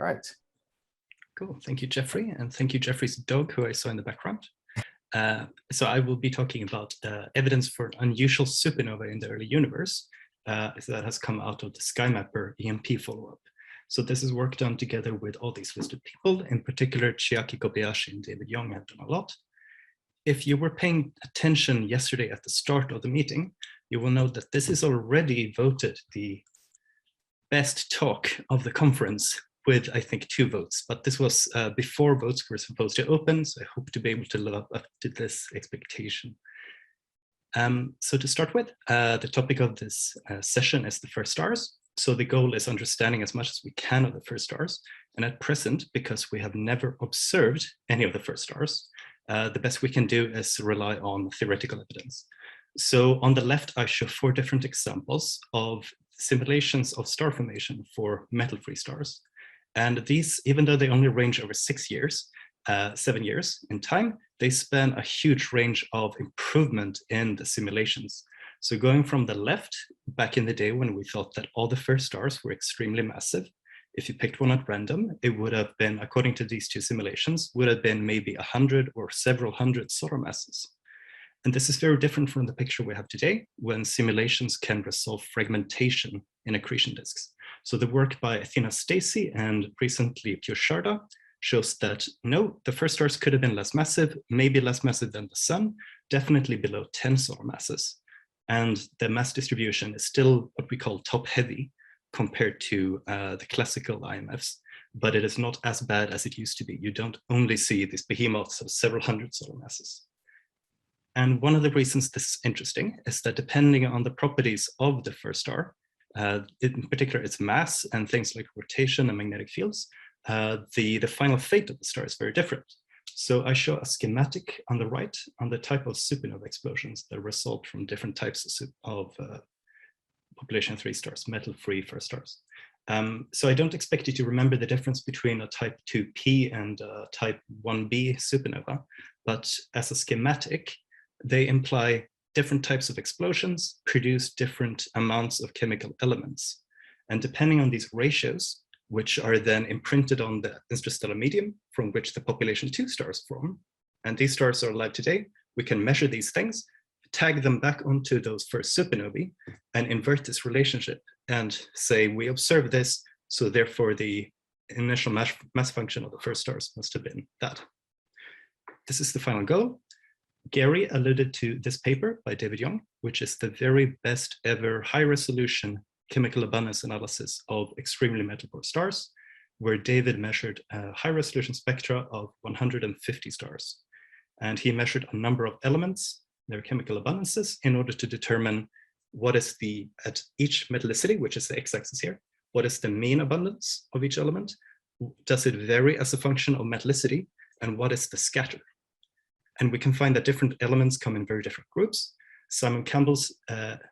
right. Cool. Thank you, Jeffrey. And thank you, Jeffrey's dog, who I saw in the background. So I will be talking about evidence for unusual supernova in the early universe that has come out of the SkyMapper EMP follow-up. So this is work done together with all these listed people, in particular Chiaki Kobayashi and David Young have done a lot. If you were paying attention yesterday at the start of the meeting, you will note that this is already voted the best talk of the conference with, I think, 2 votes, but this was before votes were supposed to open, so I hope to be able to live up to this expectation. So to start with, the topic of this session is the first stars. So the goal is understanding as much as we can of the first stars. And at present, because we have never observed any of the first stars, the best we can do is rely on theoretical evidence. So on the left, I show 4 different examples of simulations of star formation for metal-free stars. And these, even though they only range over 6 years, 7 years in time, they span a huge range of improvement in the simulations. So going from the left, back in the day when we thought that all the first stars were extremely massive, if you picked one at random, it would have been, according to these 2 simulations, would have been maybe 100 or several hundred solar masses. And this is very different from the picture we have today, when simulations can resolve fragmentation in accretion disks. So the work by Athena Stacy and recently Pure Sharda shows that no, the first stars could have been less massive, maybe less massive than the sun, definitely below 10 solar masses. And the mass distribution is still what we call top heavy compared to the classical IMFs, but it is not as bad as it used to be. You don't only see these behemoths of several hundred solar masses. And one of the reasons this is interesting is that depending on the properties of the first star, in particular its mass and things like rotation and magnetic fields, the final fate of the star is very different. So I show a schematic on the right on the type of supernova explosions that result from different types of population 3 stars, metal-free first stars. So I don't expect you to remember the difference between a type 2P and a type 1B supernova, but as a schematic, they imply different types of explosions produce different amounts of chemical elements. And depending on these ratios, which are then imprinted on the interstellar medium from which the population 2 stars form, and these stars are alive today, we can measure these things, tag them back onto those first supernovae, and invert this relationship and say, we observe this, so therefore the initial mass function of the first stars must have been that. This is the final goal. Gary alluded to this paper by David Young, which is the very best ever high-resolution chemical abundance analysis of extremely metal-poor stars, where David measured high-resolution spectra of 150 stars. And he measured a number of elements, their chemical abundances, in order to determine what is at each metallicity, which is the x-axis here, what is the mean abundance of each element? Does it vary as a function of metallicity? And what is the scatter? And we can find that different elements come in very different groups. Simon Campbell's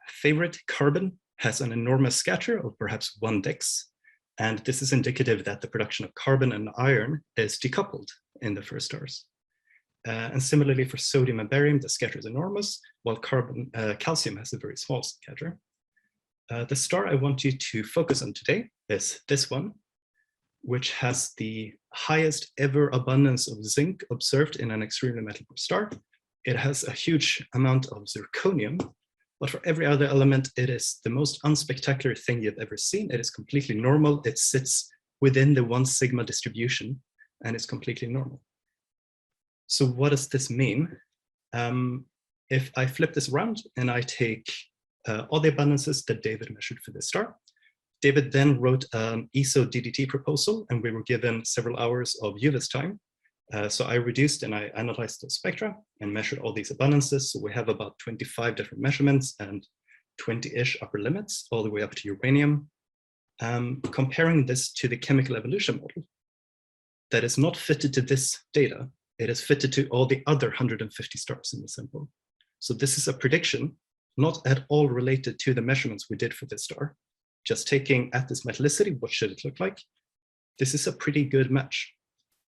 favorite, carbon, has an enormous scatter of perhaps 1 dex. And this is indicative that the production of carbon and iron is decoupled in the first stars. And similarly for sodium and barium, the scatter is enormous, while calcium has a very small scatter. The star I want you to focus on today is this one, which has the highest ever abundance of zinc observed in an extremely metal-poor star. It has a huge amount of zirconium, but for every other element, it is the most unspectacular thing you've ever seen. It is completely normal. It sits within the 1 sigma distribution, and it's completely normal. So what does this mean? If I flip this around and I take all the abundances that David measured for this star, David then wrote an ESO DDT proposal, and we were given several hours of UVIS time. So I reduced and I analyzed the spectra and measured all these abundances. So we have about 25 different measurements and 20-ish upper limits, all the way up to uranium. Comparing this to the chemical evolution model that is not fitted to this data, it is fitted to all the other 150 stars in the sample. So this is a prediction, not at all related to the measurements we did for this star. Just taking at this metallicity, what should it look like? This is a pretty good match.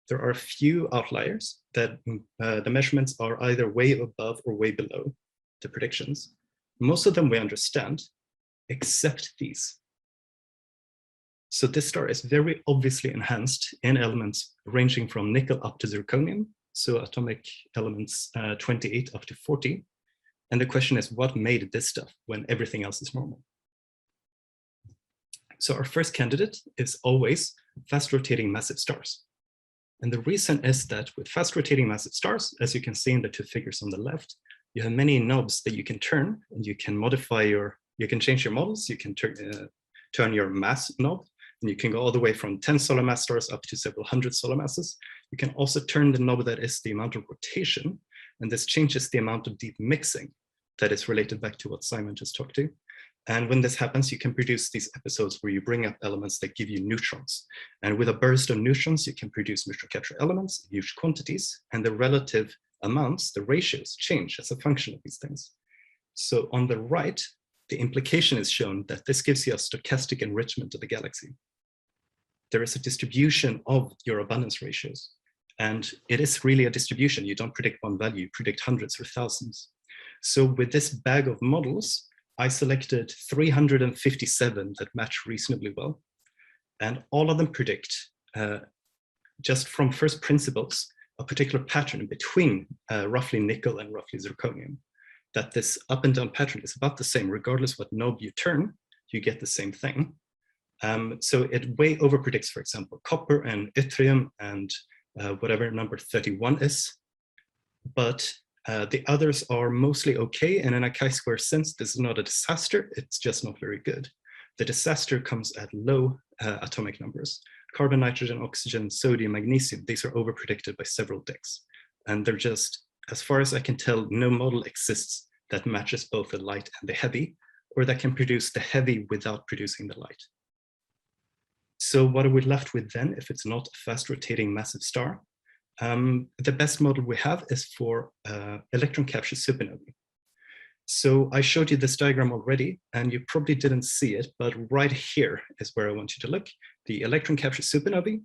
There are a few outliers that the measurements are either way above or way below the predictions. Most of them we understand, except these. So this star is very obviously enhanced in elements ranging from nickel up to zirconium, so atomic elements 28 up to 40. And the question is, what made this stuff when everything else is normal? So our first candidate is always fast rotating massive stars. And the reason is that with fast rotating massive stars, as you can see in the two figures on the left, you have many knobs that you can turn, and you can modify you can change your models, you can turn your mass knob, and you can go all the way from 10 solar mass stars up to several hundred solar masses. You can also turn the knob that is the amount of rotation, and this changes the amount of deep mixing that is related back to what Simon just talked to. And when this happens, you can produce these episodes where you bring up elements that give you neutrons. And with a burst of neutrons, you can produce neutron capture elements, huge quantities, and the relative amounts, the ratios, change as a function of these things. So on the right, the implication is shown that this gives you a stochastic enrichment of the galaxy. There is a distribution of your abundance ratios. And it is really a distribution. You don't predict one value, you predict hundreds or thousands. So with this bag of models, I selected 357 that match reasonably well. And all of them predict, just from first principles, a particular pattern between roughly nickel and roughly zirconium. That this up and down pattern is about the same, regardless what knob you turn, you get the same thing. So it way over predicts, for example, copper and yttrium and whatever number 31 is. But the others are mostly okay, and in a chi-square sense, this is not a disaster, it's just not very good. The disaster comes at low atomic numbers. Carbon, nitrogen, oxygen, sodium, magnesium, these are over-predicted by several decks. And they're just, as far as I can tell, no model exists that matches both the light and the heavy, or that can produce the heavy without producing the light. So what are we left with then if it's not a fast rotating massive star? The best model we have is for electron capture supernovae. So I showed you this diagram already, and you probably didn't see it, but right here is where I want you to look. The electron capture supernovae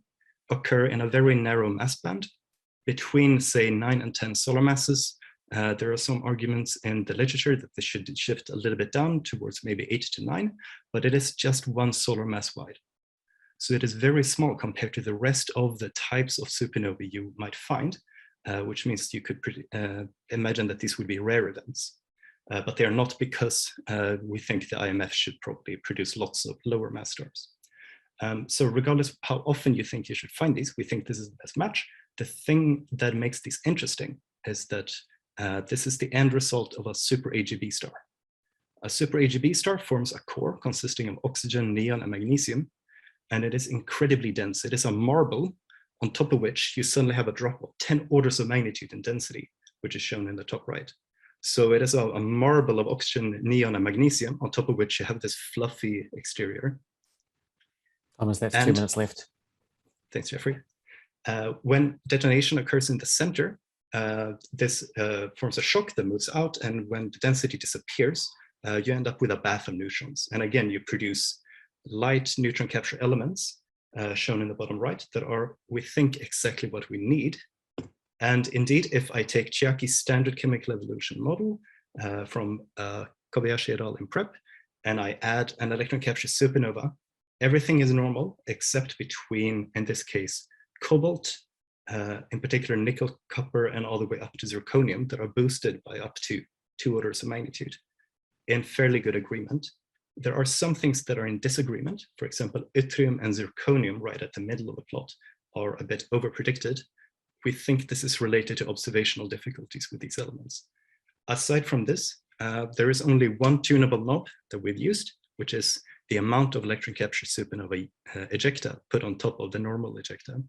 occur in a very narrow mass band between, say, 9 and 10 solar masses. There are some arguments in the literature that this should shift a little bit down towards maybe 8 to 9, but it is just 1 solar mass wide. So it is very small compared to the rest of the types of supernovae you might find, which means you could imagine that these would be rare events. But they are not, because we think the IMF should probably produce lots of lower mass stars. So regardless of how often you think you should find these, we think this is the best match. The thing that makes these interesting is that this is the end result of a super AGB star. A super AGB star forms a core consisting of oxygen, neon, and magnesium, and it is incredibly dense. It is a marble on top of which you suddenly have a drop of 10 orders of magnitude in density, which is shown in the top right. So it is a marble of oxygen, neon, and magnesium, on top of which you have this fluffy exterior. Thomas, that's 2 minutes left. Thanks, Jeffrey. When detonation occurs in the center, this forms a shock that moves out, and when the density disappears, you end up with a bath of neutrons. And again, you produce light neutron capture elements, shown in the bottom right, that are, we think, exactly what we need. And indeed, if I take Chiaki's standard chemical evolution model from Kobayashi et al. In PrEP, and I add an electron capture supernova, everything is normal except between, in this case, cobalt, in particular nickel, copper, and all the way up to zirconium, that are boosted by up to 2 orders of magnitude in fairly good agreement. There are some things that are in disagreement. For example, yttrium and zirconium right at the middle of the plot are a bit over-predicted. We think this is related to observational difficulties with these elements. Aside from this, there is only one tunable knob that we've used, which is the amount of electron capture supernova ejecta put on top of the normal ejecta.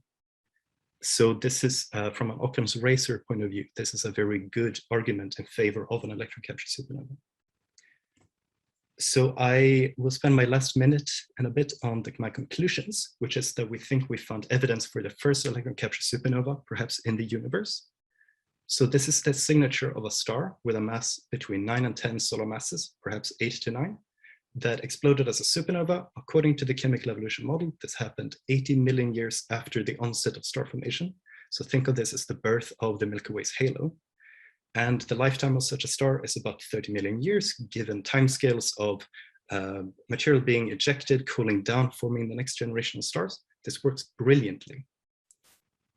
So this is, from an Occam's razor point of view, this is a very good argument in favor of an electron capture supernova. So I will spend my last minute and a bit on my conclusions, which is that we think we found evidence for the first electron capture supernova, perhaps in the universe. So this is the signature of a star with a mass between 9 and 10 solar masses, perhaps 8 to 9, that exploded as a supernova. According to the chemical evolution model, this happened 80 million years after the onset of star formation. So think of this as the birth of the Milky Way's halo. And the lifetime of such a star is about 30 million years, given timescales of material being ejected, cooling down, forming the next generation of stars. This works brilliantly.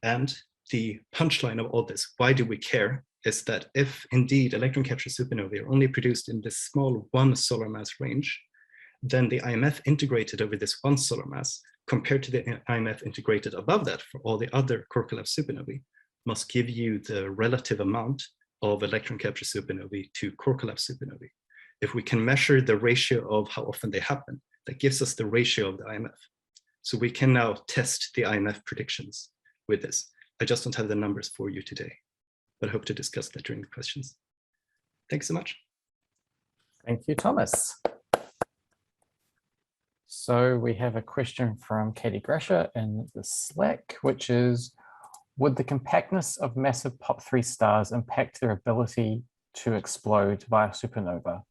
And the punchline of all this, why do we care, is that if indeed electron capture supernovae are only produced in this small 1 solar mass range, then the IMF integrated over this 1 solar mass compared to the IMF integrated above that for all the other core collapse supernovae must give you the relative amount of electron capture supernovae to core collapse supernovae. If we can measure the ratio of how often they happen, that gives us the ratio of the IMF. So we can now test the IMF predictions with this. I just don't have the numbers for you today, but I hope to discuss that during the questions. Thanks so much. Thank you, Thomas. So we have a question from Katie Grasher in the Slack, which is, would the compactness of massive POP3 stars impact their ability to explode via supernova?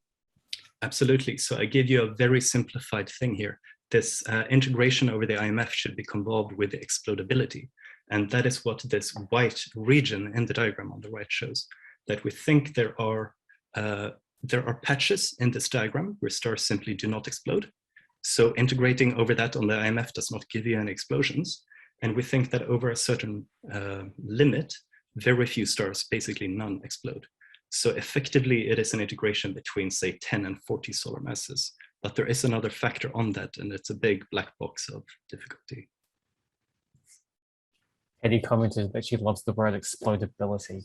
Absolutely. So I give you a very simplified thing here. This integration over the IMF should be convolved with the explodability. And that is what this white region in the diagram on the right shows, that we think there are patches in this diagram where stars simply do not explode. So integrating over that on the IMF does not give you any explosions. And we think that over a certain limit, very few stars, basically none, explode. So effectively, it is an integration between, say, 10 and 40 solar masses. But there is another factor on that, and it's a big black box of difficulty. Eddie commented that she loves the word explodability.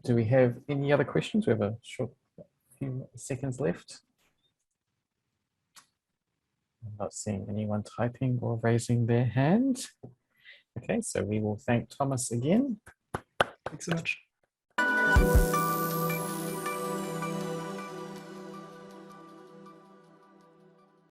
Do we have any other questions? We have a short few seconds left. I'm not seeing anyone typing or raising their hand. Okay, so we will thank Thomas again. Thanks so much.